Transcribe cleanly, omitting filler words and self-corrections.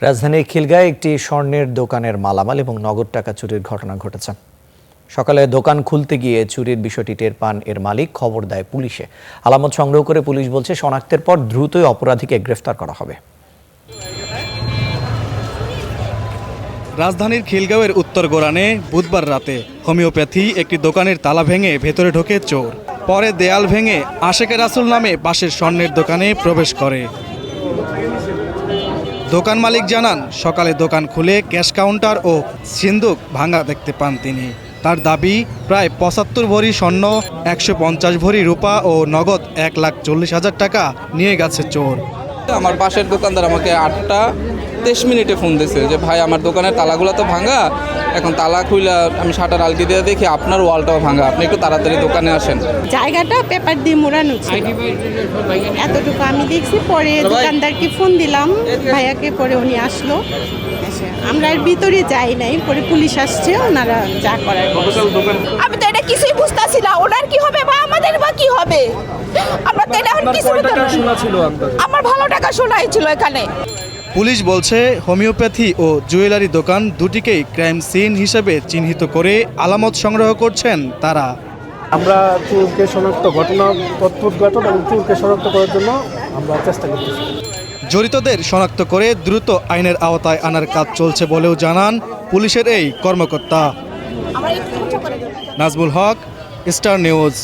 রাজধানীর খিলগাঁয়ে একটি স্বর্ণের দোকানের মালামাল এবং নগদ টাকা চুরির ঘটনা ঘটেছে। সকালে দোকান খুলতে গিয়ে চুরির বিষয়টি টের পান এর মালিক, খবর দেয় পুলিশে। আলামত সংগ্রহ করে পুলিশ বলছে, শনাক্তের পর দ্রুতই অপরাধীকে গ্রেফতার করা হবে। রাজধানীর খিলগাঁওয়ের উত্তর গোরানে বুধবার রাতে হোমিওপ্যাথি একটি দোকানের তালা ভেঙে ভেতরে ঢোকে চোর। পরে দেয়াল ভেঙে আশেকে রাসুল নামে বাঁশের স্বর্ণের দোকানে প্রবেশ করে। দোকান মালিক জানান, সকালে দোকান খুলে ক্যাশ কাউন্টার ও সিন্দুক ভাঙা দেখতে পান তিনি। তার দাবি, প্রায় ৭৫ ভরি স্বর্ণ, ১৫০ ভরি রূপা ও নগদ ১,৪০,০০০ টাকা নিয়ে গেছে চোর। আমার পাশের দোকানদার আমাকে 8টা 23 মিনিটে ফোন দিয়েছে যে ভাই, আমার দোকানের তালাগুলো তো ভাঙা, এখন তালা খুইলা আমি শাটার আলটি দিয়ে দেখি আপনার ওয়ালটাও ভাঙা, আপনি একটু তাড়াতাড়ি দোকানে আসেন। জায়গাটা পেপার দিয়ে মোড়ানো ছিল, এতটুকু আমি দেখছি। পরে দোকানদারকে ফোন দিলাম ভাইয়াকে, পরে উনি আসলো। আমরা এর ভিতরে যাই নাই, পরে পুলিশ আসছে, ওনারা যা করার। আমি তো এটা কিছুই বুঝতেছি না, ওনার কি হবে বা আমাদের বা কি হবে। আমরা তো এটা কিছু আমার ভালো টাকা শোনাই ছিল এখানে। পুলিশ বলছে, হোমিওপ্যাথি ও জুয়েলারি দোকান দুটিকেই ক্রাইম সিন হিসেবে চিহ্নিত করে আলামত সংগ্রহ করছেন তারা। আমরা চোরকে শনাক্ত, ঘটনা তৎপরগঠন এবং চোরকে শনাক্ত করার জন্য আমরা চেষ্টা করতেছি। জড়িতদের শনাক্ত করে দ্রুত আইনের আওতায় আনার কাজ চলছে বলেও জানান পুলিশের এই কর্মকর্তা। নাজমুল হক, স্টার নিউজ।